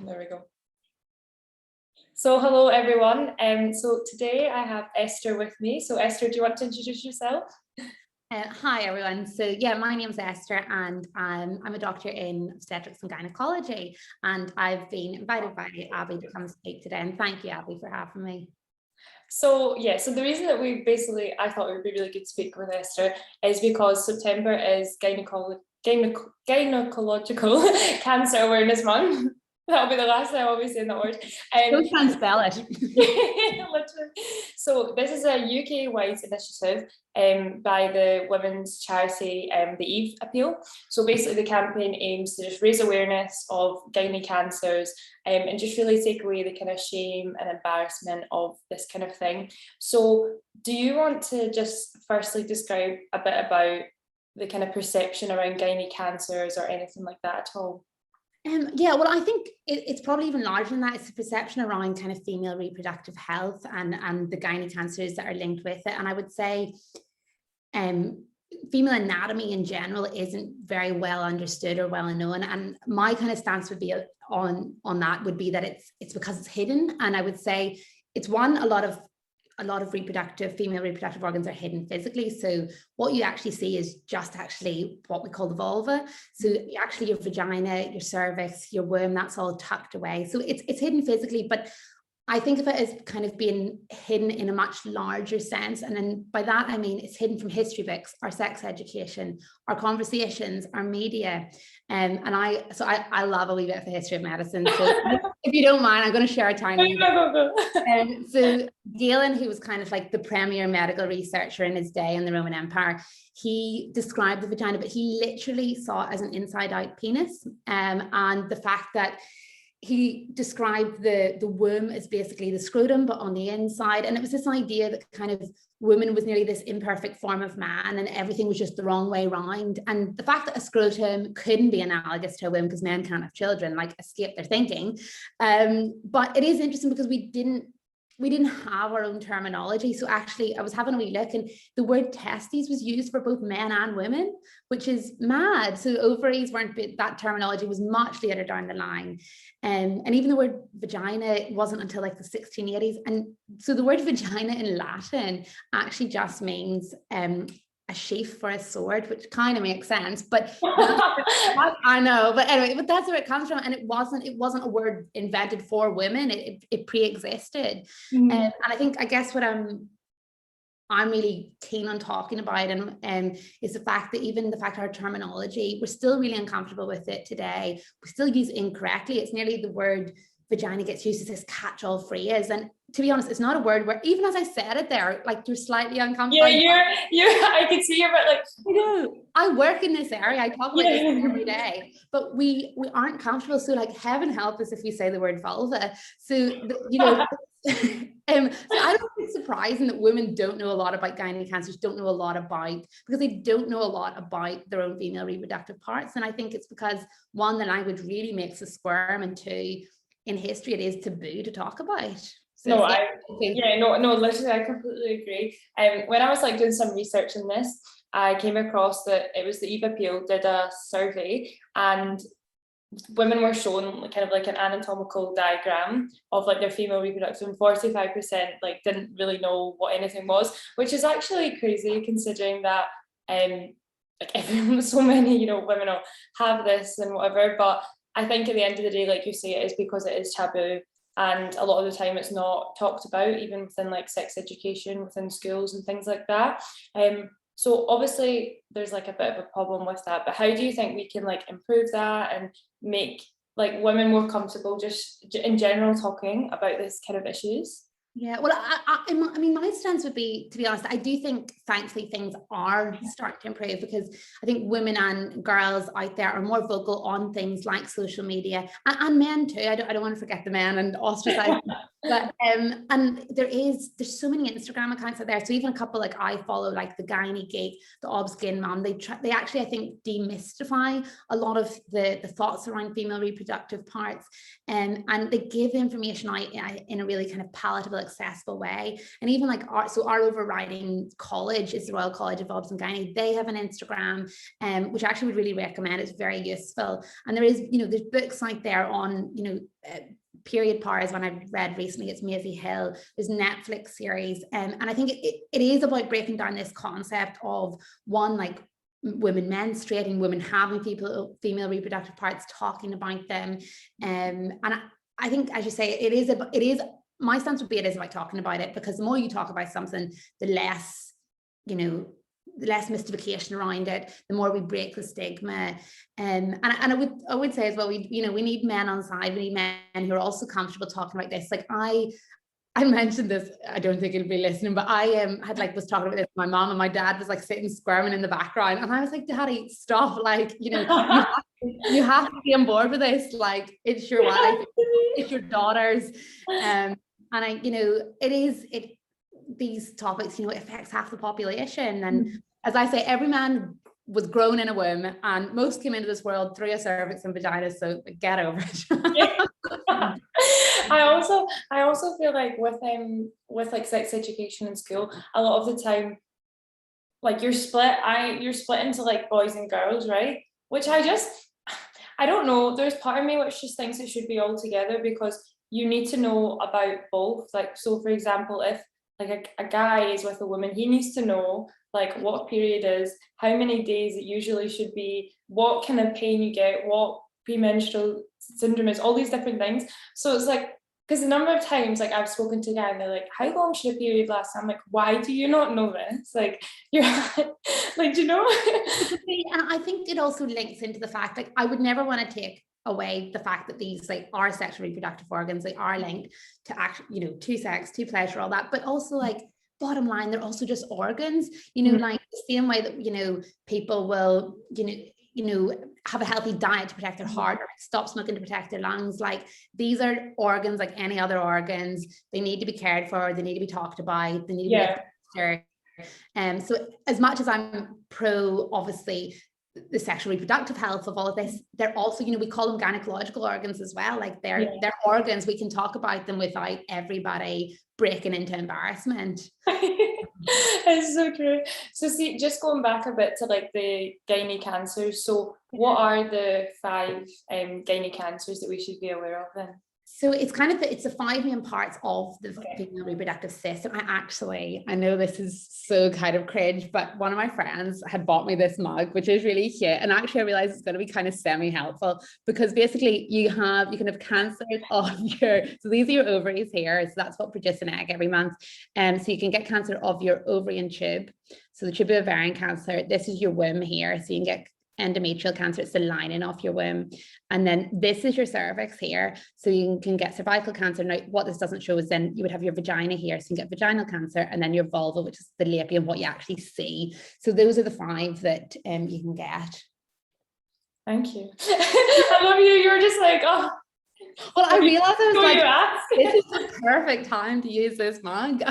There we go. So hello everyone. So today I have Esther with me. So Esther, do you want to introduce yourself? Hi everyone. So yeah, my name is Esther and I'm a doctor in obstetrics and gynecology, and I've been invited by Abby to come speak today, and thank you, Abby, for having me. So yeah, so the reason that I thought it would be really good to speak with Esther is because September is Gynecological Cancer Awareness Month. That'll be the last time I'll be saying that word. Don't try and spell it. Literally. So this is a UK-wide initiative by the women's charity, the Eve Appeal. So basically the campaign aims to just raise awareness of gynae cancers and just really take away the kind of shame and embarrassment of this kind of thing. So do you want to just firstly describe a bit about the kind of perception around gynae cancers or anything like that at all? Yeah, well, I think it's probably even larger than that. It's the perception around kind of female reproductive health and the gynae cancers that are linked with it. And I would say female anatomy in general isn't very well understood or well known. And my kind of stance would be on that would be that it's because it's hidden. And I would say it's a lot of female reproductive organs are hidden physically. So what you actually see is just actually what we call the vulva. So actually your vagina, your cervix, your womb, that's all tucked away. So it's hidden physically, but I think of it as kind of being hidden in a much larger sense. And then by that, I mean, it's hidden from history books, our sex education, our conversations, our media. And I love a wee bit of the history of medicine. So if you don't mind, I'm going to share a tiny bit. So Galen, who was kind of like the premier medical researcher in his day in the Roman Empire, he described the vagina, but he literally saw it as an inside out penis. And the fact that he described the womb as basically the scrotum, but on the inside. And it was this idea that kind of woman was nearly this imperfect form of man and everything was just the wrong way around. And the fact that a scrotum couldn't be analogous to a womb because men can't have children, like, escape their thinking. But it is interesting because we didn't have our own terminology. So actually I was having a wee look and the word testes was used for both men and women, which is mad. So ovaries that terminology was much later down the line. And even the word vagina wasn't until like the 1680s. And so the word vagina in Latin actually just means a sheath for a sword, which kind of makes sense, but I know, but anyway, but that's where it comes from. And it wasn't a word invented for women. It pre-existed. Mm-hmm. And I guess what I'm really keen on talking about and is the fact that our terminology, we're still really uncomfortable with it today. We still use it incorrectly. It's nearly the word vagina gets used as this catch-all phrase. And to be honest, it's not a word where, even as I said it there, like, you're slightly uncomfortable. Yeah, I can see you, but like, I know. I work in this area. I talk about this every day, but we aren't comfortable. So like, heaven help us if we say the word vulva. So, so I don't think it's surprising that women don't know a lot about gynae cancers, don't know a lot about, because they don't know a lot about their own female reproductive parts. And I think it's because, one, the language really makes us squirm, and two, in history, it is taboo to talk about. So no, literally, I completely agree. When I was like doing some research in this, I came across that it was the Eve Appeal did a survey, and women were shown kind of like an anatomical diagram of like their female reproduction, and 45% like didn't really know what anything was, which is actually crazy considering that like everyone, so many women all have this and whatever. But I think at the end of the day, like you say, it is because it is taboo, and a lot of the time it's not talked about, even within like sex education, within schools and things like that. So obviously there's like a bit of a problem with that, but how do you think we can like improve that and make like women more comfortable just in general talking about this kind of issues? Yeah, well, I mean, my stance would be, to be honest, I do think thankfully things are starting to improve, because I think women and girls out there are more vocal on things like social media, and men too. I don't want to forget the men and ostracize. But and there's so many Instagram accounts out there. So even a couple like I follow, like the Gynae Geek, the Obsgyn Mum, they actually, I think, demystify a lot of the thoughts around female reproductive parts, and they give information out in a really kind of palatable, accessible way. And even like our overriding college is the Royal College of Obs and Gynae. They have an Instagram, which I actually would really recommend. It's very useful. And there is, there's books out there on, period powers. When I've read recently, it's Maisie Hill. There's Netflix series, and I think it is about breaking down this concept of one, like women menstruating, women having female reproductive parts, talking about them, and I think, as you say, it is. My stance would be it is about talking about it, because the more you talk about something, the less, the less mystification around it, the more we break the stigma. And I would say as well, we need men on side. We need men who are also comfortable talking about this. Like I mentioned this, I don't think he'll be listening, but I was talking about this with my mom, and my dad was like sitting squirming in the background, and I was like, Daddy, stop, like, you have to be on board with this. Like, it's your wife, it's your daughters, and these topics, it affects half the population. And as I say, every man was grown in a womb, and most came into this world through a cervix and vagina, so get over it. I also feel like with like sex education in school, a lot of the time, like you're split into like boys and girls, right? Which I don't know. There's part of me which just thinks it should be all together, because you need to know about both. Like, so for example, if like a guy is with a woman, he needs to know like what a period is, how many days it usually should be, what kind of pain you get, what premenstrual syndrome is, all these different things. So it's like, because the number of times like I've spoken to a guy and they're like, how long should a period last? I'm like, why do you not know this? Like, you're like, do you know? And I think it also links into the fact, like, I would never want to take away the fact that these like are sexual reproductive organs. They are linked to to sex, to pleasure, all that, but also like, bottom line, they're also just organs, like the same way that people will have a healthy diet to protect their heart, or stop smoking to protect their lungs. Like, these are organs like any other organs. They need to be cared for, they need to be talked about, they need to be looked after. So as much as I'm pro, obviously, the sexual reproductive health of all of this, they're also, we call them gynecological organs as well. Like, they're organs. We can talk about them without everybody breaking into embarrassment. It's so true. So see, just going back a bit to like the gynae cancers, so what are the 5 gynae cancers that we should be aware of then? So it's it's the 5 main parts of the female reproductive system. I know this is so kind of cringe, but one of my friends had bought me this mug, which is really cute. And actually I realized it's going to be kind of semi-helpful, because basically you can have cancers of so these are your ovaries here. So that's what produces an egg every month. So you can get cancer of your ovarian tube. So the tube of ovarian cancer, this is your womb here. So you can get endometrial cancer, it's the lining off your womb. And then this is your cervix here. So you can get cervical cancer. Now, what this doesn't show is then you would have your vagina here. So you can get vaginal cancer, and then your vulva, which is the labium, what you actually see. So those are the 5 that you can get. Thank you. I love you. You were just like, oh. Well, I realized I was like, this is the perfect time to use this mug.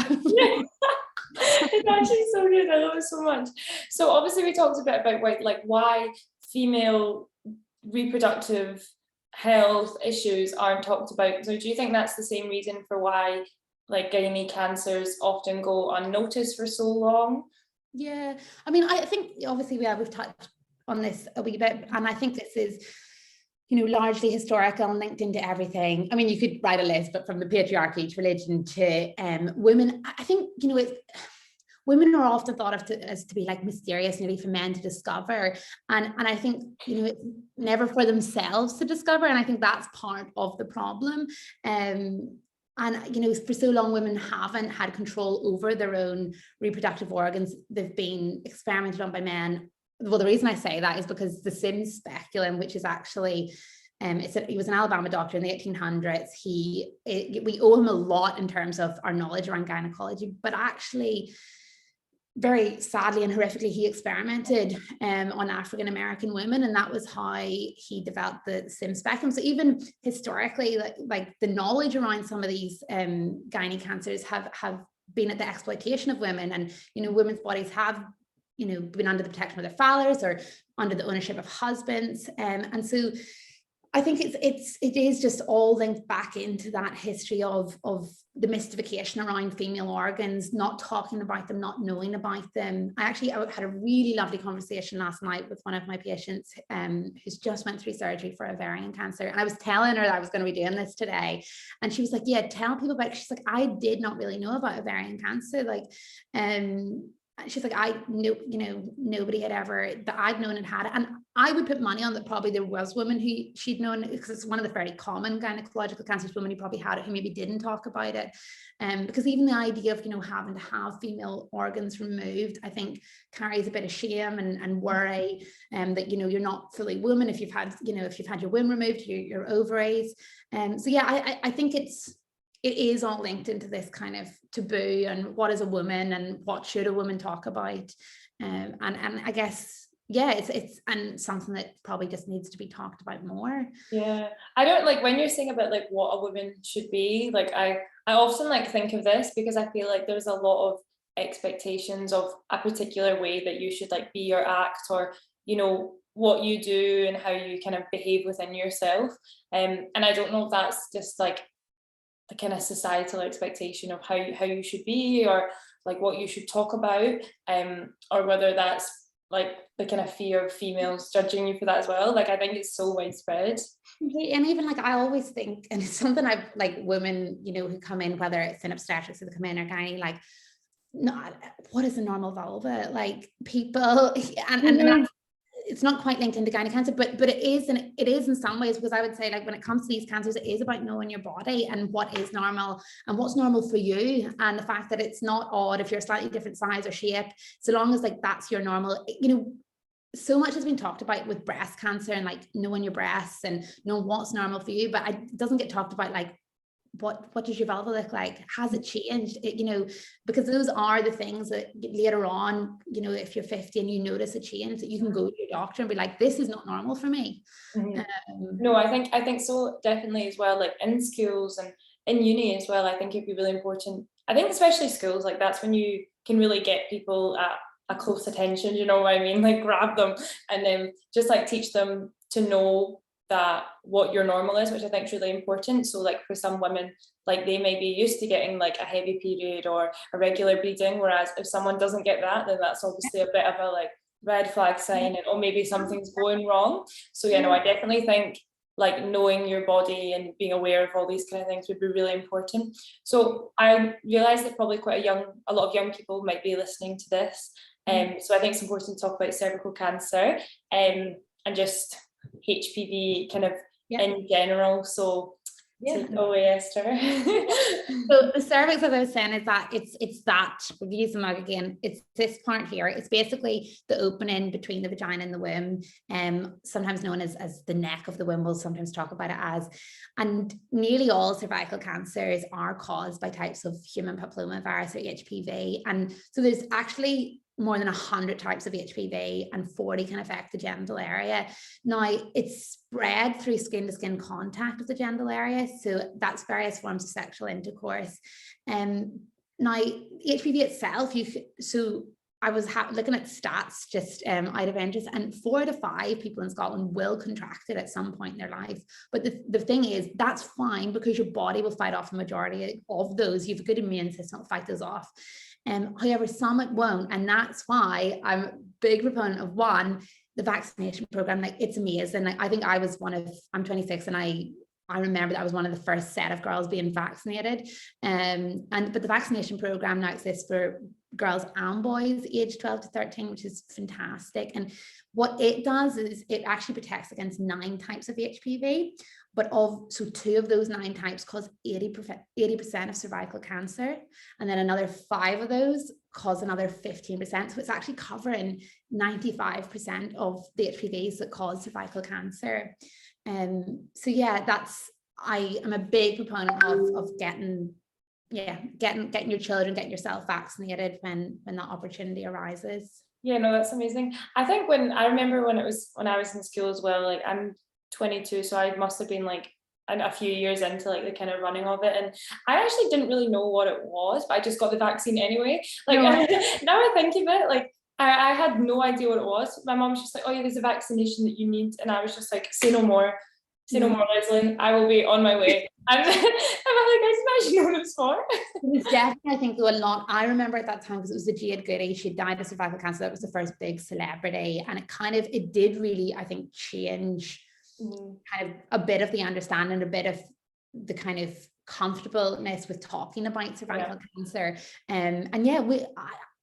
It's actually so good. I love it so much. So obviously we talked a bit about why female reproductive health issues aren't talked about. So do you think that's the same reason for why like gynae cancers often go unnoticed for so long? Yeah, I mean, I think obviously we've touched on this a wee bit, and I think this is largely historical and linked into everything. I mean, you could write a list, but from the patriarchy to religion to women, I think, women are often thought of as to be like mysterious, nearly for men to discover. And I think, it's never for themselves to discover. And I think that's part of the problem. And for so long, women haven't had control over their own reproductive organs. They've been experimented on by men. Well, the reason I say that is because the Sims speculum, which is actually, he was an Alabama doctor in the 1800s. We owe him a lot in terms of our knowledge around gynecology, but actually, very sadly and horrifically, he experimented on African-American women, and that was how he developed the Sim speculum. So even historically, like the knowledge around some of these gynae cancers have been at the exploitation of women, and women's bodies have been under the protection of their fathers or under the ownership of husbands, and so I think it is just all linked back into that history of the mystification around female organs, not talking about them, not knowing about them. I had a really lovely conversation last night with one of my patients who's just went through surgery for ovarian cancer. And I was telling her that I was going to be doing this today. And she was like, yeah, tell people about it. She's like, I did not really know about ovarian cancer. Like, she's like, I knew, nobody had ever, that I'd known had it. And I would put money on that probably there was women who she'd known, because it's one of the very common gynecological cancers, women who probably had it who maybe didn't talk about it. Because even the idea of, having to have female organs removed, I think carries a bit of shame and worry, that, you're not fully woman if you've had, your womb removed, your ovaries. So yeah, I think it is all linked into this kind of taboo and what is a woman and what should a woman talk about. And I guess, yeah, it's and something that probably just needs to be talked about more. Yeah, I don't like when you're saying about like what a woman should be, like I often like think of this because I feel like there's a lot of expectations of a particular way that you should like be or act, or what you do and how you kind of behave within yourself. And I don't know if that's just like the kind of societal expectation of how you should be, or like what you should talk about, or whether that's like the kind of fear of females judging you for that as well. Like I think it's so widespread. And even like I always think, and it's something I've like women, who come in, whether it's in obstetrics or they come in or gynae, like, not what is a normal vulva? Like people, and that's, it's not quite linked into gynae cancer, but it is, and it is in some ways, because I would say like when it comes to these cancers, it is about knowing your body and what is normal and what's normal for you, and the fact that it's not odd if you're a slightly different size or shape, so long as like that's your normal. So much has been talked about with breast cancer and like knowing your breasts and knowing what's normal for you, but it doesn't get talked about like what does your vulva look like? Has it changed? Because those are the things that later on, if you're 50 and you notice a change, that you can go to your doctor and be like, this is not normal for me. No, I think so, definitely as well, like in schools and in uni as well. I think it'd be really important. I think especially schools, like that's when you can really get people at a close attention, you know what I mean? Like grab them and then just like teach them to know that what your normal is, which I think is really important. So like for some women, like they may be used to getting like a heavy period or a regular bleeding, whereas if someone doesn't get that, then that's obviously a bit of a like red flag sign, and or maybe something's going wrong. So I definitely think like knowing your body and being aware of all these kind of things would be really important. So I realize that probably a lot of young people might be listening to this. So I think it's important to talk about cervical cancer and just HPV kind of in general. So take it away, Esther. So the cervix, as I was saying, is that it's that, we'll use the mug again, it's this part here. It's basically the opening between the vagina and the womb, sometimes known as the neck of the womb. We'll sometimes talk about it as, and nearly all cervical cancers are caused by types of human papillomavirus or HPV. And so there's actually more than 100 types of HPV, and 40 can affect the genital area. Now, it's spread through skin-to-skin contact with the genital area, so that's various forms of sexual intercourse. Now, HPV itself, so I was looking at stats just out of interest, and 4 to 5 people in Scotland will contract it at some point in their life. But the thing is, that's fine because your body will fight off the majority of those. You have a good immune system to fight those off. However, some it won't, and that's why I'm a big proponent of the vaccination program. Like, it's amazing. Like, I think I'm 26, and I remember that I was one of the first set of girls being vaccinated. But the vaccination program now exists for girls and boys aged 12 to 13, which is fantastic. And what it does is it actually protects against 9 types of HPV, but so 2 of those 9 types cause 80% of cervical cancer, and then another 5 of those cause another 15%. So it's actually covering 95% of the HPVs that cause cervical cancer. So yeah, I am a big proponent of getting your children, getting yourself vaccinated when that opportunity arises. Yeah, no, that's amazing. I think when I was in school as well, like I'm 22, so I must have been like a few years into like the kind of running of it, and I actually didn't really know what it was, but I just got the vaccine anyway. Like now I think of it, like I had no idea what it was. My mom was just like, oh yeah, there's a vaccination that you need, and I was just like, say no more. Say no more, Leslie. I will be on my way. I'm like, I didn't actually know what it was for. It was definitely, I think, though, a lot. I remember at that time, because it was the Jade Goody, she died of cervical cancer. That was the first big celebrity. And it did really, I think, change kind of a bit of the understanding, a bit of the kind of comfortableness with talking about cervical cancer. And yeah,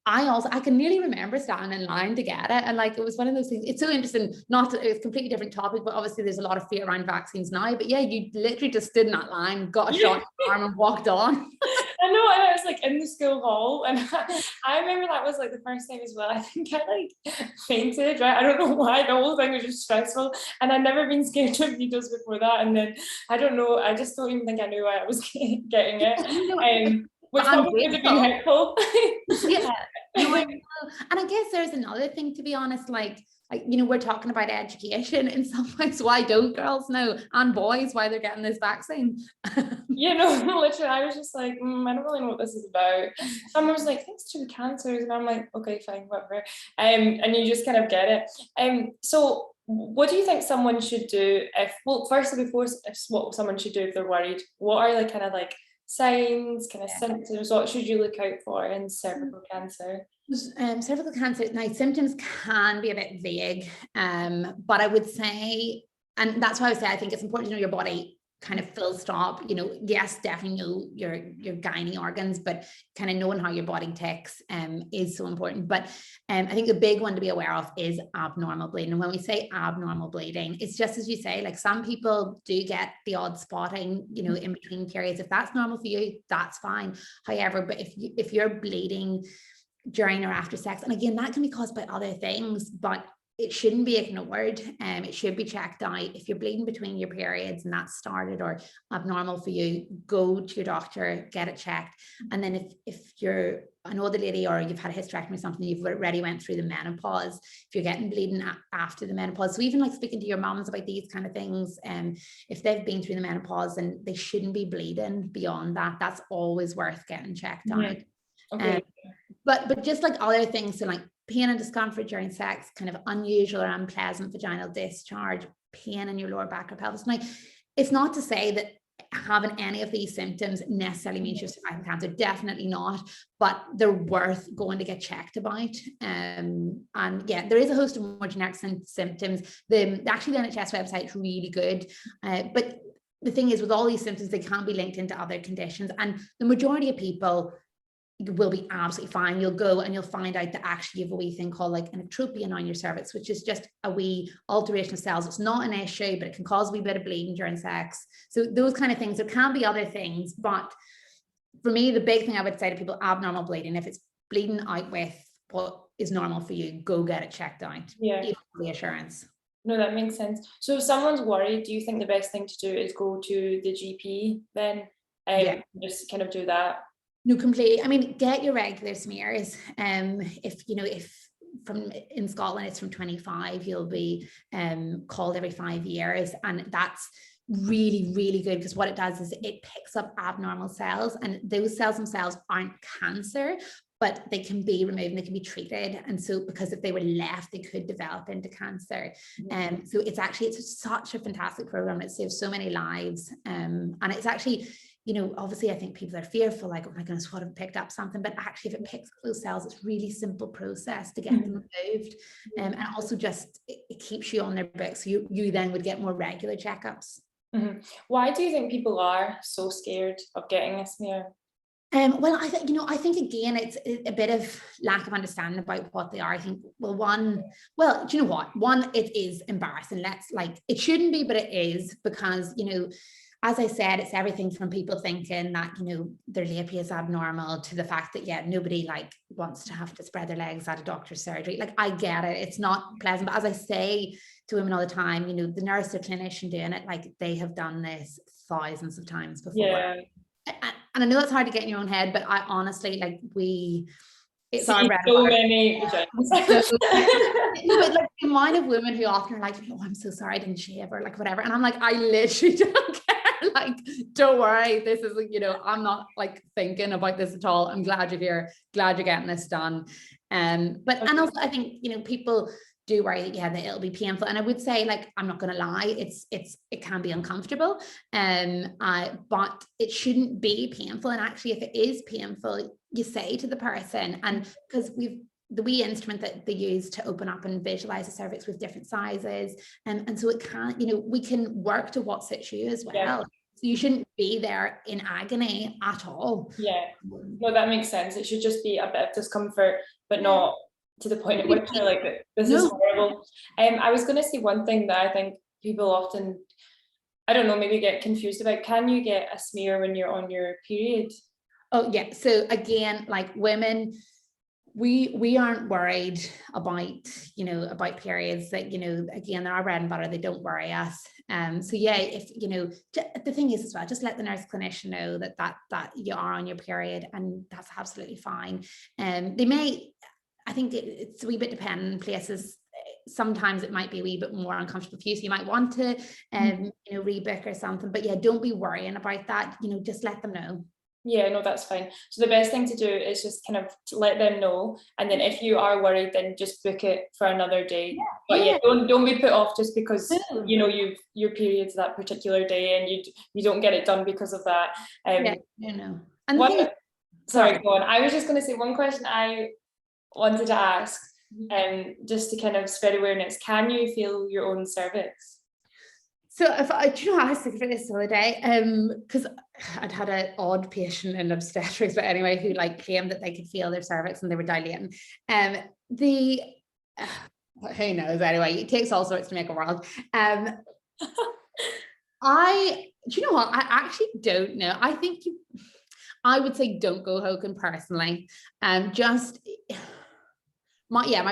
I can nearly remember standing in line to get it. And like, it was one of those things, it's so interesting, it's a completely different topic, but obviously there's a lot of fear around vaccines now, but yeah, you literally just stood in that line, got a shot in the arm and walked on. I know, and I was like in the school hall, and I remember that was like the first time as well. I think I like fainted, right? I don't know why, the whole thing was just stressful, and I'd never been scared of needles before that. And then I don't know, I just don't even think I knew why I was getting it. Which probably would have been helpful. Yeah. And I guess there's another thing, to be honest, like, you know, we're talking about education in some ways. Why don't girls know, and boys, why they're getting this vaccine? You know, literally, I was just like, I don't really know what this is about. Someone was like, thanks to the cancers, and I'm like, okay, fine, whatever. And you just kind of get it. So what do you think someone should do firstly, before what someone should do if they're worried, what are like kind of like signs, kind of symptoms, what should you look out for in cervical cancer? Cervical cancer, now symptoms can be a bit vague, but I would say, and that's why I would say I think it's important to know your body kind of full stop. You know, yes, definitely know your gynae organs, but kind of knowing how your body ticks is so important. But I think the big one to be aware of is abnormal bleeding. And when we say abnormal bleeding, it's just as you say, like some people do get the odd spotting, you know, in between periods. If that's normal for you, that's fine. However, but if you're bleeding during or after sex, and again, that can be caused by other things, but it shouldn't be ignored. It should be checked out. If you're bleeding between your periods and that's started or abnormal for you, go to your doctor, get it checked. And then if you're an older lady or you've had a hysterectomy or something, you've already went through the menopause, if you're getting bleeding after the menopause. So even like speaking to your moms about these kind of things, if they've been through the menopause and they shouldn't be bleeding beyond that, that's always worth getting checked out. Okay. But just like other things, so like pain and discomfort during sex, kind of unusual or unpleasant vaginal discharge, pain in your lower back or pelvis. Now, it's not to say that having any of these symptoms necessarily means you're cervical cancer, definitely not, but they're worth going to get checked about. And yeah, there is a host of more generic symptoms. Actually, the NHS website is really good, but the thing is, with all these symptoms, they can be linked into other conditions, and the majority of people will be absolutely fine. You'll go and you'll find out that actually you have a wee thing called like an ectropion on your cervix, which is just a wee alteration of cells. It's not an issue, but it can cause a wee bit of bleeding during sex. So those kind of things. There can be other things, but for me, the big thing I would say to people, abnormal bleeding, if it's bleeding out with what is normal for you, go get it checked out. Yeah. Even reassurance. No, that makes sense. So if someone's worried, do you think the best thing to do is go to the GP then? Just kind of do that? No, completely. I mean, get your regular smears. If from in Scotland it's from 25, you'll be called every 5 years, and that's really, really good, because what it does is it picks up abnormal cells, and those cells themselves aren't cancer, but they can be removed and they can be treated. And so, because if they were left, they could develop into cancer. So it's such a fantastic program. It saves so many lives. And it's actually, you know, obviously I think people are fearful, like, oh my goodness, what if it picked up something? But actually, if it picks up those cells, it's really simple process to get them removed. And also just, it keeps you on their books. So you then would get more regular checkups. Why do you think people are so scared of getting a smear? Well, I think again, it's a bit of lack of understanding about what they are. I think, do you know what? One, it is embarrassing. It shouldn't be, but it is, because, you know, as I said, it's everything from people thinking that, you know, their labia is abnormal, to the fact that, yeah, nobody like wants to have to spread their legs at a doctor's surgery. Like, I get it. It's not pleasant. But as I say to women all the time, you know, the nurse or clinician doing it, like, they have done this thousands of times before. Yeah. And I know it's hard to get in your own head, but I honestly, like, it's our bread so many vaginas. No, but like the amount of women who often are like, oh, I'm so sorry I didn't shave, or like whatever. And I'm like, I literally don't care. Like, don't worry. This is, you know, I'm not like thinking about this at all. I'm glad you're here. Glad you're getting this done. And also I think, you know, people do worry, yeah, that it'll be painful. And I would say, like, I'm not going to lie, it can be uncomfortable, but it shouldn't be painful. And actually, if it is painful, you say to the person, and because the wee instrument that they use to open up and visualize the cervix with different sizes, and so it can, we can work to what suits you as well. Yeah. So you shouldn't be there in agony at all. Yeah, no, that makes sense. It should just be a bit of discomfort, but not to the point at which you're like, this is horrible. I was going to say one thing that I think people often, I don't know, maybe get confused about. Can you get a smear when you're on your period? Oh yeah. So again, like women, we aren't worried about, about periods. That, again, they're our bread and butter. They don't worry us. So yeah, if, the thing is as well, just let the nurse clinician know that you are on your period, and that's absolutely fine. They may, I think it's a wee bit dependent on places. Sometimes it might be a wee bit more uncomfortable for you, so you might want to rebook or something, but yeah, don't be worrying about that. Just let them know. Yeah, no, that's fine. So the best thing to do is just kind of let them know, and then if you are worried, then just book it for another day. But yeah, don't be put off just because you've your period's that particular day and you don't get it done because of that. No. And sorry, go on. I was just going to say one question I wanted to ask, just to kind of spread awareness. Can you feel your own cervix? So I was thinking about this the other day, because I'd had an odd patient in obstetrics, but anyway, who like claimed that they could feel their cervix and they were dilating. Who knows? Anyway, it takes all sorts to make a world. Do you know what? I actually don't know. I think I would say don't go hoking personally. My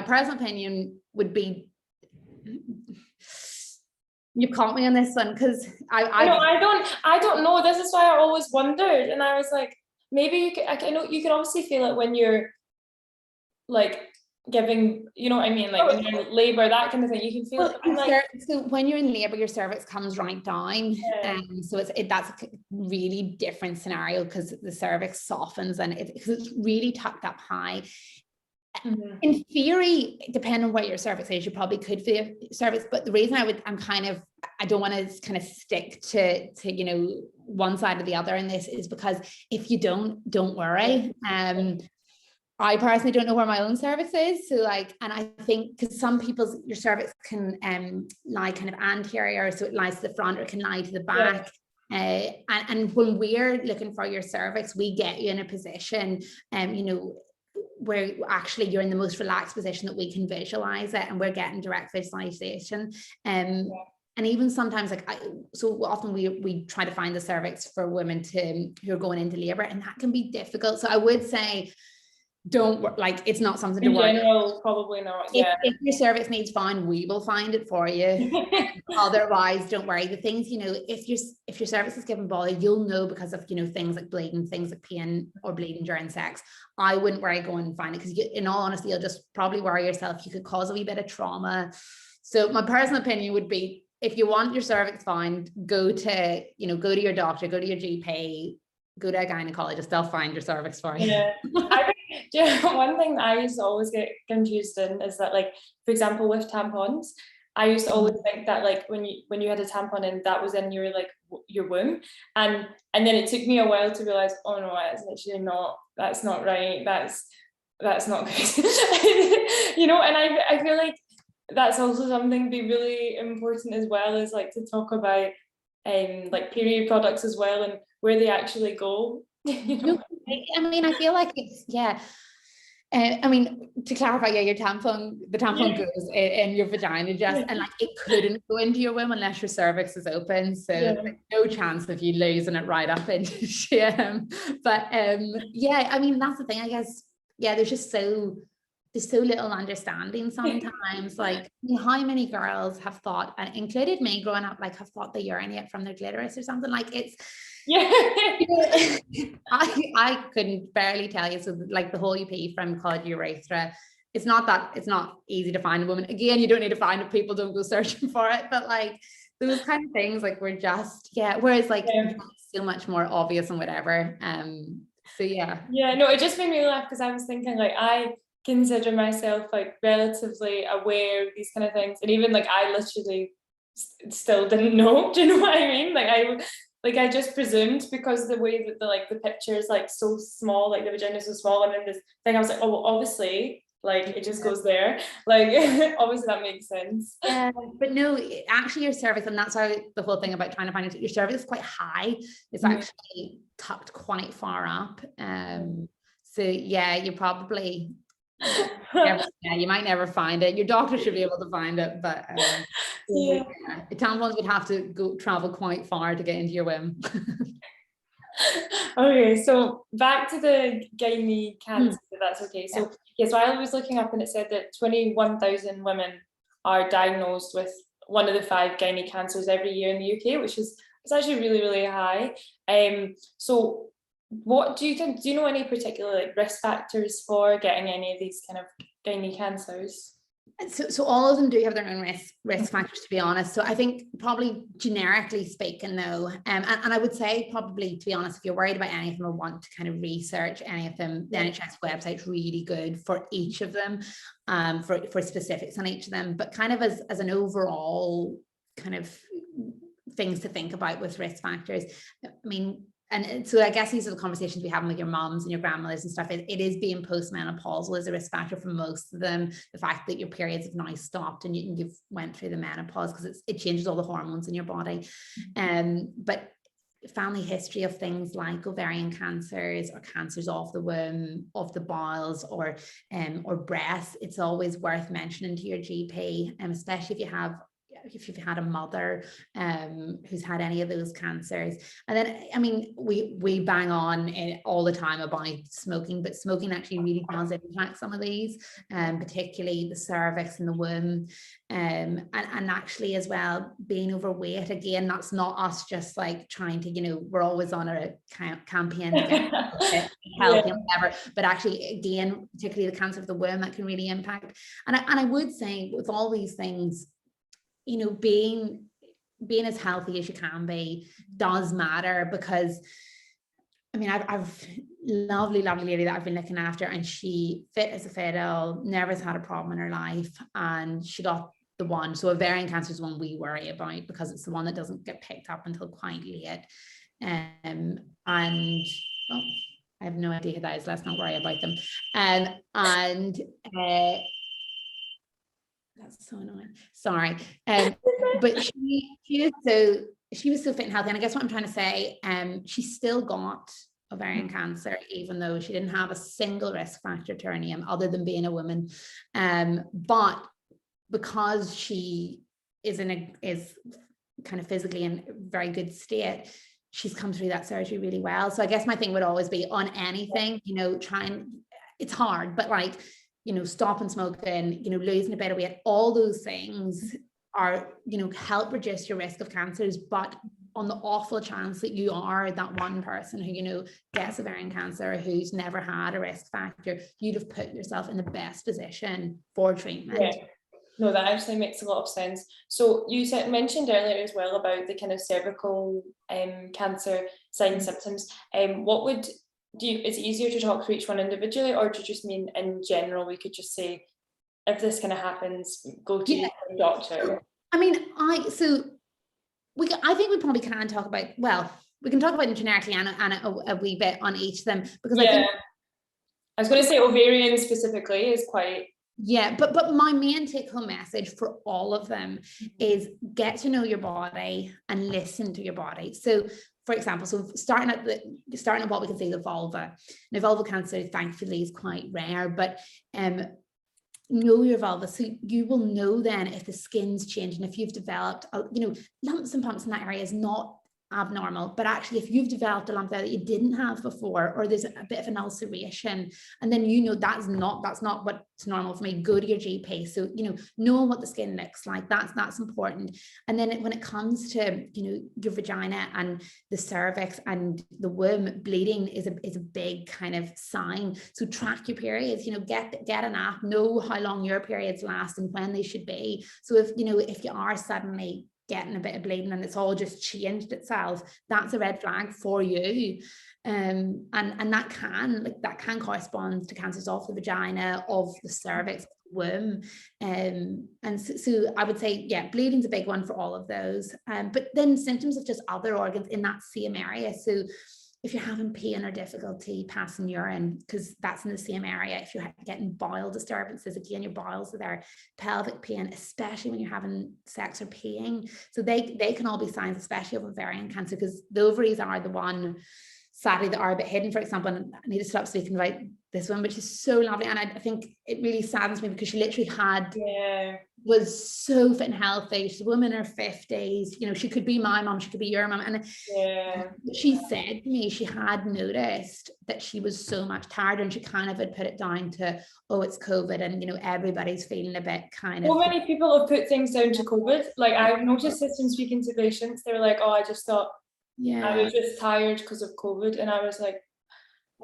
personal opinion would be, you caught me on this one, because I don't know. This is why I always wondered, and I was like, maybe you know, you can obviously feel it when you're like giving, you know what I mean, like when you're in labor, that kind of thing, you can feel it. So when you're in labor, your cervix comes right down, so that's a really different scenario, because the cervix softens and because it's really tucked up high. In theory, depending on what your cervix is, you probably could feel cervix, but the reason I don't want to kind of stick to one side or the other in this is because if you don't worry. I personally don't know where my own cervix is, so and I think because some people's, your cervix can lie kind of anterior, so it lies to the front, or it can lie to the back. And when we're looking for your cervix, we get you in a position where actually you're in the most relaxed position that we can visualize it, and we're getting direct visualization. And even sometimes, so often we try to find the cervix for women who are going into labor, and that can be difficult. So I would say, it's not something to worry. In general, probably not. If your cervix needs found, we will find it for you. Otherwise, don't worry. The things, if your cervix is giving bother, you'll know because of things like bleeding, things like pain or bleeding during sex. I wouldn't worry going and find it, because in all honesty, you'll just probably worry yourself. You could cause a wee bit of trauma. So my personal opinion would be, if you want your cervix found, go to your doctor, go to your GP, go to a gynecologist. They'll find your cervix for you. One thing that I used to always get confused in is that, for example, with tampons, I used to always think that when you had a tampon in, that was in your womb, and then it took me a while to realize, oh no, it's literally not. That's not right. That's not good. And I feel like that's also something to be really important as well, is to talk about period products as well, and where they actually go. I feel like it's to clarify, the tampon goes in your vagina, and it couldn't go into your womb unless your cervix is open, so no chance of you losing it right up into shame. But that's the thing, I guess. There's just so little understanding sometimes. How many girls have thought, and included me growing up, have thought they urinate from their clitoris or something. I couldn't barely tell you. So the whole you pee from called urethra, it's not easy to find a woman. Again, you don't need to find it, people don't go searching for it, but those kind of things we're just whereas so much more obvious and whatever. No, it just made me laugh, because I was thinking consider myself like relatively aware of these kind of things, and even like I literally still didn't know. Do you know what I mean? I just presumed, because the way that the picture is like so small, like the vagina is so small, and then this thing I was like, oh well, obviously like it just goes there, like obviously that makes sense. But no, actually your cervix, and that's how the whole thing about trying to find out, your cervix is quite high. It's actually tucked quite far up. So yeah, you probably you might never find it. Your doctor should be able to find it, but yeah. tampons would have to go travel quite far to get into your womb. Okay, so back to the gynae cancer, if that's okay. So yes, I was looking up and it said that 21,000 women are diagnosed with one of the 5 gynae cancers every year in the UK, which is it's actually really, really high. So what do you think? Do you know any particular like risk factors for getting any of these kind of gynae cancers? So all of them do have their own risk factors, to be honest. So I think probably generically speaking though, and I would say probably, to be honest, if you're worried about any of them or want to kind of research any of them, the NHS website's really good for each of them, for specifics on each of them, but kind of as an overall kind of things to think about with risk factors. I mean, and so I guess these are the conversations we have with your moms and your grandmothers and stuff. It is being postmenopausal is a risk factor for most of them. The fact that your periods have now stopped and you've went through the menopause, because it changes all the hormones in your body. But family history of things like ovarian cancers or cancers of the womb, of the bowels, or breasts, it's always worth mentioning to your GP, especially if you've had a mother who's had any of those cancers. And then, I mean, we bang on all the time about smoking, but smoking actually really does impact some of these, particularly the cervix and the womb. And actually as well, being overweight, again, that's not us just like trying to, we're always on a campaign to get healthy and whatever, but actually, again, particularly the cancer of the womb, that can really impact. And I would say with all these things, being as healthy as you can be does matter, because I mean, I've lovely lady that I've been looking after, and she fit as a fiddle, never has had a problem in her life, and she got the one. So ovarian cancer is one we worry about because it's the one that doesn't get picked up until quite late. And I have no idea who that is. Let's not worry about them. That's so annoying. Sorry. But she was so fit and healthy. And I guess what I'm trying to say, she still got ovarian cancer, even though she didn't have a single risk factor to her name other than being a woman. But because she is kind of physically in a very good state, she's come through that surgery really well. So I guess my thing would always be on anything, it's hard, but like, stopping smoking, losing a bit of weight, all those things are, help reduce your risk of cancers. But on the awful chance that you are that one person who, gets ovarian cancer, who's never had a risk factor, you'd have put yourself in the best position for treatment. Yeah. No, that actually makes a lot of sense. So you mentioned earlier as well about the kind of cervical cancer signs, symptoms. Is it easier to talk for each one individually, or do you just mean in general we could just say, if this kind of happens, go to your doctor? I mean, I think we probably can talk about, we can talk about them generically and a wee bit on each of them, because I was going to say ovarian specifically is quite... Yeah, but my main take-home message for all of them is get to know your body and listen to your body. So, for example, starting at what we can say, the vulva. Now, vulval cancer, thankfully, is quite rare, but know your vulva, so you will know then if the skin's changed, and if you've developed, lumps and bumps in that area is not abnormal, but actually if you've developed a lump there that you didn't have before, or there's a bit of an ulceration, and then that's not what's normal for me, go to your GP. So know what the skin looks like. That's important. And then when it comes to your vagina and the cervix and the womb, bleeding is a big kind of sign. So track your periods, get an app, know how long your periods last and when they should be. So if you are suddenly getting a bit of bleeding and it's all just changed itself, that's a red flag for you. And that can correspond to cancers of the vagina, of the cervix, womb. And so I would say, yeah, bleeding's a big one for all of those. But then symptoms of just other organs in that same area. So if you're having pain or difficulty passing urine, because that's in the same area, if you're getting bowel disturbances, again, your bowels are there, pelvic pain, especially when you're having sex or peeing. So they can all be signs, especially of ovarian cancer, because the ovaries are the one, sadly, that are a bit hidden. For example, and I need to stop speaking about this one, which is so lovely. And I think it really saddens me because she literally was so fit and healthy. She's a woman in her 50s. You know, she could be my mom, she could be your mom. And she said to me she had noticed that she was so much tired, and she kind of had put it down to, oh, it's COVID, and, you know, everybody's feeling a bit kind of. So many people have put things down to COVID. Like, I've noticed this in speaking to patients. They were like, oh, I just thought I was just tired because of COVID. And I was like,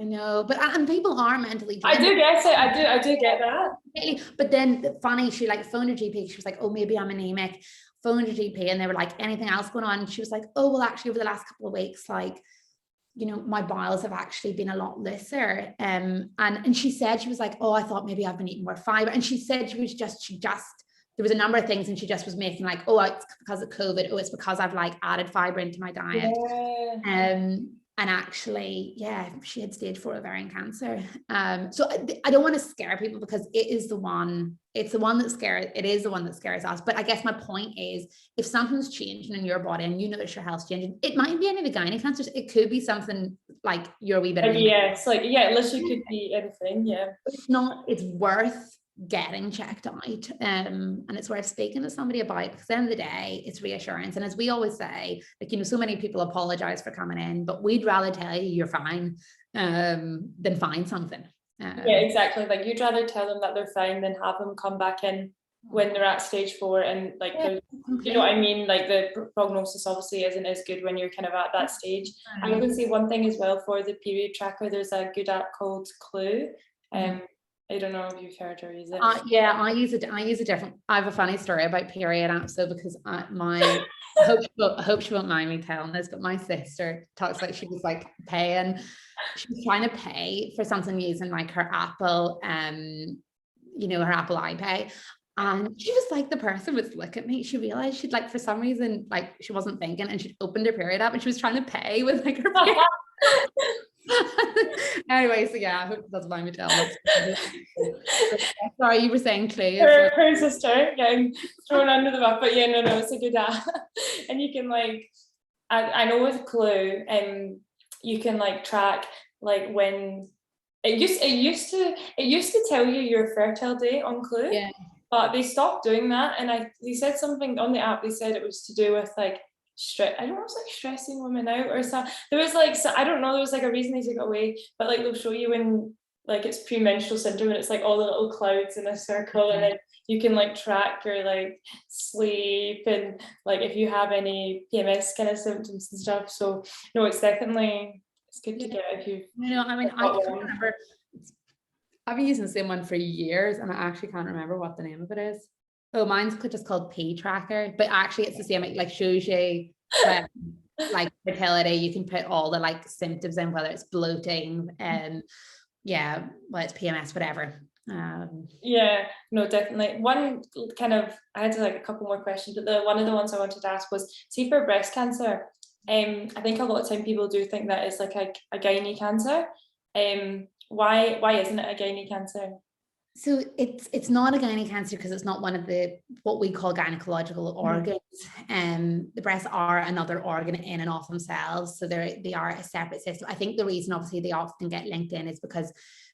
I know, but and people are mentally drained. I do get it. I do get that. But then funny, she like phoned her GP. She was like, oh, maybe I'm anemic. Phoned her GP, and they were like, anything else going on? And she was like, oh, well, actually, over the last couple of weeks, like, you know, my bowels have actually been a lot looser. And she said, she was like, oh, I thought maybe I've been eating more fiber. And she said she just there was a number of things, and she just was making like, oh, it's because of COVID. Oh, it's because I've like added fiber into my diet. And actually, yeah, she had stage 4 ovarian cancer. So I don't want to scare people, because it is the one that scares us. But I guess my point is, if something's changing in your body and you notice your health's changing, it might be any of the gynae cancers. It could be something like you're a wee bit. Yes, like, yeah, it literally could be anything. Yeah. It's worth getting checked out, and it's worth speaking to somebody about, because at the end of the day, it's reassurance. And as we always say, like, you know, so many people apologize for coming in, but we'd rather tell you you're fine than find something. Yeah, exactly. Like, you'd rather tell them that they're fine than have them come back in when they're at stage 4, and like, you know what I mean, like the prognosis obviously isn't as good when you're kind of at that stage. I'm going to say one thing as well for the period tracker. There's a good app called Clue. I don't know if you've heard or use it. Yeah, I use a different. I have a funny story about period apps, though, because I hope she won't mind me telling this, but my sister talks like she was like paying. She was trying to pay for something using like her Apple, you know, her Apple iPay. And she was like, the person would look at me. She realized she'd like, for some reason, like she wasn't thinking, and she'd opened her period app and she was trying to pay with like her period. Anyway, so yeah, I hope it doesn't mind me telling this. Sorry, you were saying Clue. Her sister getting thrown under the bus, but yeah, no, it's a good app. And you can like, I know with Clue, you can like track like when it used to tell you your fertile date on Clue. Yeah. But they stopped doing that, and they said something on the app. They said it was to do with like I don't know, it's like stressing women out or something. There was like, so I don't know, there was like a reason they took it away, but like they'll show you when like it's premenstrual syndrome, and it's like all the little clouds in a circle, and then you can like track your like sleep and like if you have any PMS kind of symptoms and stuff. So no, it's good to get if you. You know, I mean, I can't remember. I've been using the same one for years, and I actually can't remember what the name of it is. Oh, mine's just called P Tracker, but actually it's the same. It like shows you like fertility. You can put all the like symptoms in, whether it's bloating, whether it's PMS, whatever. Yeah, no, definitely. One kind of, I had to like a couple more questions, but one of the ones I wanted to ask was, see, for breast cancer, I think a lot of time people do think that it's like a gynae cancer. Why isn't it a gynae cancer? So it's not a gynae cancer because it's not one of what we call gynecological organs. The breasts are another organ in and of themselves, so they are a separate system. I think the reason obviously they often get linked in is because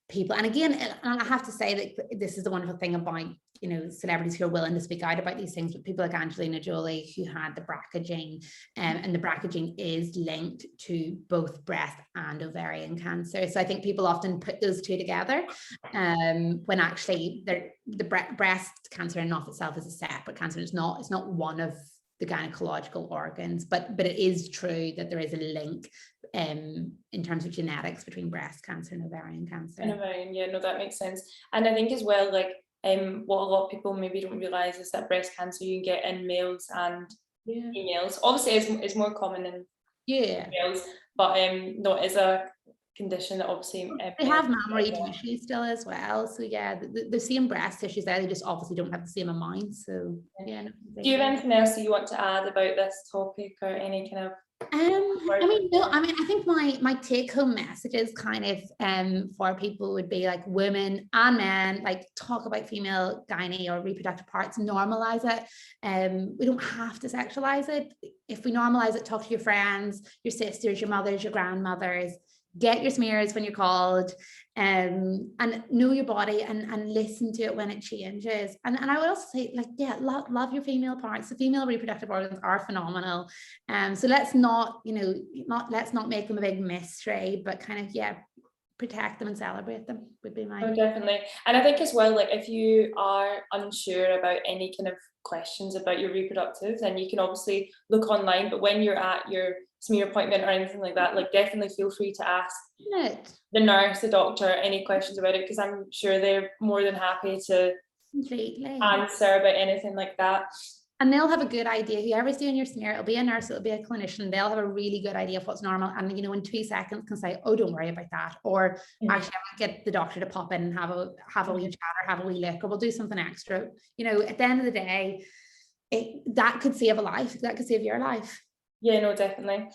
people, and again, and I have to say that this is the wonderful thing about, you know, celebrities who are willing to speak out about these things, but people like Angelina Jolie, who had the BRCA gene, and the BRCA gene is linked to both breast and ovarian cancer. So I think people often put those two together, when actually the breast cancer in and of itself is a separate cancer. It's not one of the gynecological organs, but it is true that there is a link in terms of genetics between breast cancer and ovarian cancer. And ovarian, yeah, no, that makes sense. And I think as well, like what a lot of people maybe don't realize is that breast cancer you can get in males and females. Obviously it's more common in males, but no, it is a condition that obviously they have mammary tissue still as well, so yeah, the same breast tissues there, they just obviously don't have the same amount. So yeah. No, do you have anything else you want to add about this topic, or any kind of I think my take-home messages kind of for people would be like, women and men, like, talk about female gynae or reproductive parts, normalize it. We don't have to sexualize it. If we normalize it, talk to your friends, your sisters, your mothers, your grandmothers, get your smears when you're called, and know your body, and listen to it when it changes. And I would also say, like, yeah, love your female parts. The female reproductive organs are phenomenal. So let's not, let's not make them a big mystery, but kind of, yeah, protect them and celebrate them would be my. Oh, definitely. And I think as well, like, if you are unsure about any kind of questions about your reproductive, then you can obviously look online, but when you're at your smear appointment or anything like that, like, definitely feel free to ask the nurse, the doctor, any questions about it, because I'm sure they're more than happy to answer about anything like that. And they'll have a good idea. Whoever's doing your smear, it'll be a nurse, it'll be a clinician, they'll have a really good idea of what's normal, and in 2 seconds can say, oh, don't worry about that, or actually I might get the doctor to pop in and have a wee chat, or have a wee look, or we'll do something extra. At the end of the day, that could save a life, that could save your life. Yeah, no, definitely.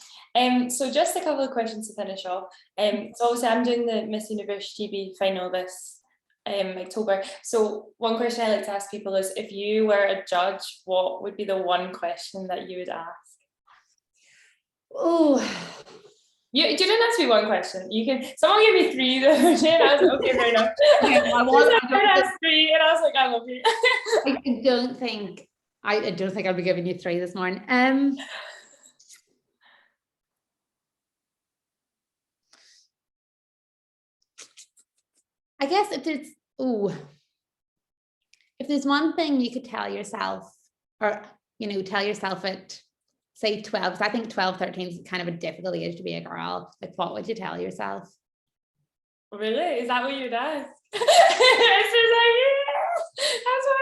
So just a couple of questions to finish off. So obviously I'm doing the Miss Universe GB final this October. So one question I like to ask people is, if you were a judge, what would be the one question that you would ask? Oh, you didn't ask me one question. You can. Someone gave me 3 the other day, and I was like, okay, fair enough. I asked 3, and I was like, I love you. I don't think I'll be giving you 3 this morning. I guess if there's one thing you could tell yourself, or tell yourself at, say, 12, because I think 12, 13 is kind of a difficult age to be a girl, like, what would you tell yourself? Really? Is that what you'd ask? It's just like, yeah, that's what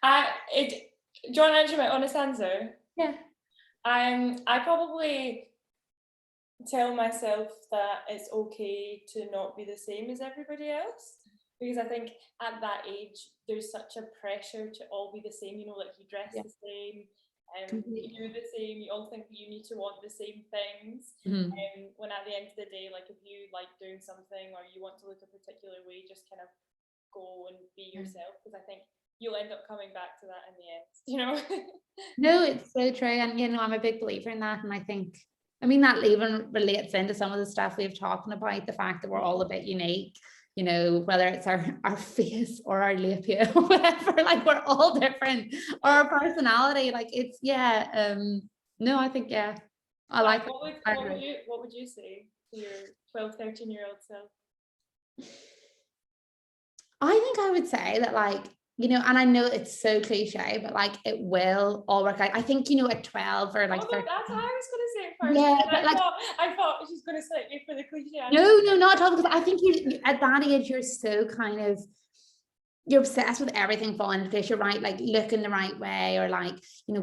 I asked. Do you want to answer my honest answer? Yeah. I probably tell myself that it's okay to not be the same as everybody else, because I think at that age there's such a pressure to all be the same, like, you dress the same, you do the same, you all think you need to want the same things, when at the end of the day, like, if you like doing something or you want to look a particular way, just kind of go and be yourself, because I think you'll end up coming back to that in the end, No, it's so true. And I'm a big believer in that, and I think that even relates into some of the stuff we've talked about, the fact that we're all a bit unique, whether it's our face or our labia or whatever, like, we're all different, or our personality, like, it's, no, I think, I like what would you say to your 12, 13-year-old self? I think I would say that, like, and I know it's so cliche, but, like, it will all work out. I think, at 12 or like 13. That's what I was going to say first. Yeah, but I thought she's going to select me for the cliche. No, not at all, because I think you at that age, you're so kind of, you're obsessed with everything falling into place. You're right, like, looking the right way, or, like,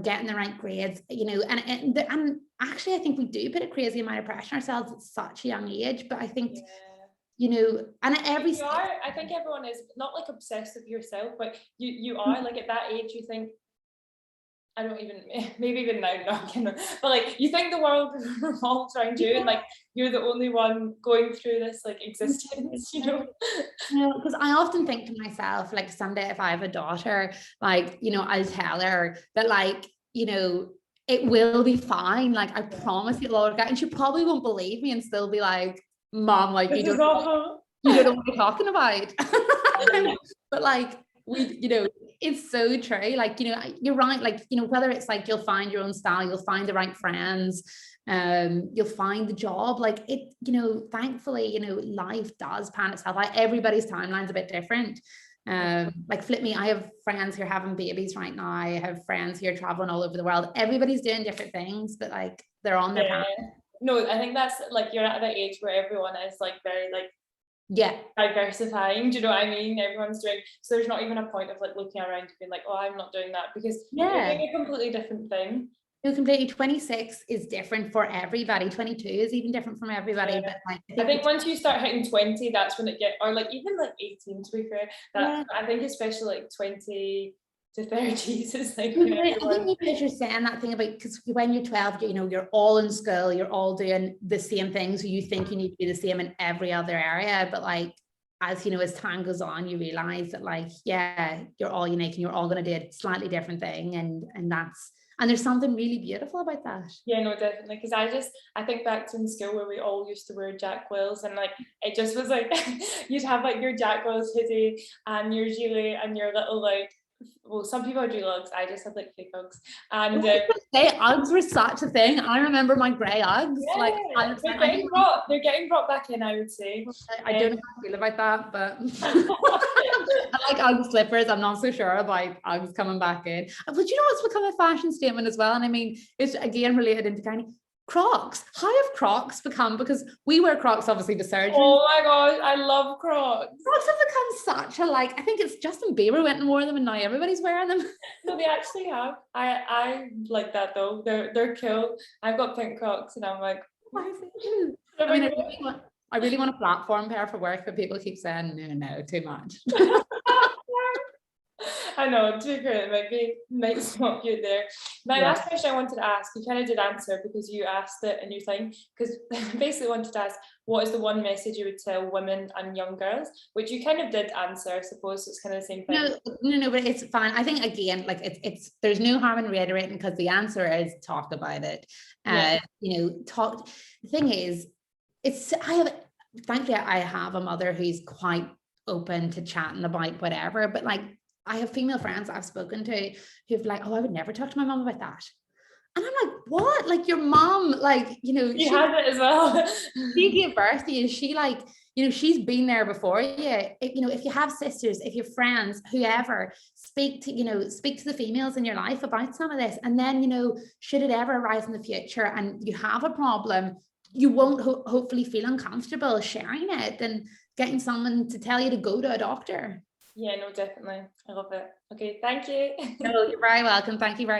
getting the right grades, and actually I think we do put a crazy amount of pressure on ourselves at such a young age, but I think and at every I think everyone is not, like, obsessed with yourself, but you are, like, at that age, you think, I don't even, maybe even now, but, like, you think the world revolves around you, and, like, you're the only one going through this, like, existence, because I often think to myself, like, someday if I have a daughter, like, I'll tell her that, like, it will be fine, like, I promise it'll all work out, and she probably won't believe me and still be like, Mom, like, you don't know what you're talking about. But, like, it's so true, like, you're right, like, whether it's like you'll find your own style, you'll find the right friends, you'll find the job, like, it, thankfully, life does pan itself out. Everybody's timeline's a bit different. Like, flip me, I have friends who are having babies right now, I have friends who are traveling all over the world, everybody's doing different things, but, like, they're on their path. No, I think that's, like, you're at that age where everyone is, like, very, like, Yeah. diversifying, do you know what I mean? Everyone's doing, so there's not even a point of like looking around and being like, oh, I'm not doing that, because you're Yeah. doing a completely different thing. No, completely. 26 is different for everybody. 22 is even different from everybody. Yeah. But like, I think once you start hitting 20, that's when it get, or like even like 18, to be fair, that I think especially like 20 to 30s is like when I think everyone, maybe as you're saying that thing about, because when you're 12, you know, you're all in school, you're all doing the same things, so you think you need to be the same in every other area, but like, as you know, as time goes on, you realize that like, yeah, you're all unique and you're all going to do a slightly different thing, and that's, and there's something really beautiful about that. yeah, no, definitely, because I think back to in school where we all used to wear Jack Wills, and like it just was like you'd have like your Jack Wills hoodie and your gilet and your little like, well, some people do lugs, I just had like fake Uggs, and Say Uggs were such a thing. I remember my grey Uggs. yeah, Like they're getting brought back in, I would say. I don't know how I feel about that, but I like Ugg slippers. I'm not so sure about Uggs coming back in. But you know, it's become a fashion statement as well. And I mean, it's again related into kind of Crocs. How have Crocs become? Because we wear Crocs obviously to surgery. Oh my gosh, I love Crocs. Crocs have become such a like. I think it's Justin Bieber went and wore them, and now everybody's wearing them. No, they actually have. I like that though. They're cool. I've got pink Crocs, and I'm like, I mean, I really want a platform pair for work, but people keep saying no, too much. I know, to be fair, it might stop you there. My last question I wanted to ask, you kind of did answer because you asked it in your thing, because basically wanted to ask, what is the one message you would tell women and young girls? Which you kind of did answer, I suppose, so it's kind of the same thing. No, but it's fine. I think again, like it's there's no harm in reiterating, because the answer is talk about it. You know, talk. The thing is, thankfully I have a mother who's quite open to chatting about whatever, but like I have female friends I've spoken to who've like, oh, I would never talk to my mom about that. And I'm like, what? Like your mom, like, you know, she has it as well. She gave birth to you. She like, you know, she's been there before you. You know, if you have sisters, if you have friends, whoever, speak to the females in your life about some of this. And then, you know, should it ever arise in the future and you have a problem, you won't hopefully feel uncomfortable sharing it and getting someone to tell you to go to a doctor. Yeah, no, definitely. I love it. Okay, thank you. No, you're very welcome. Thank you very much.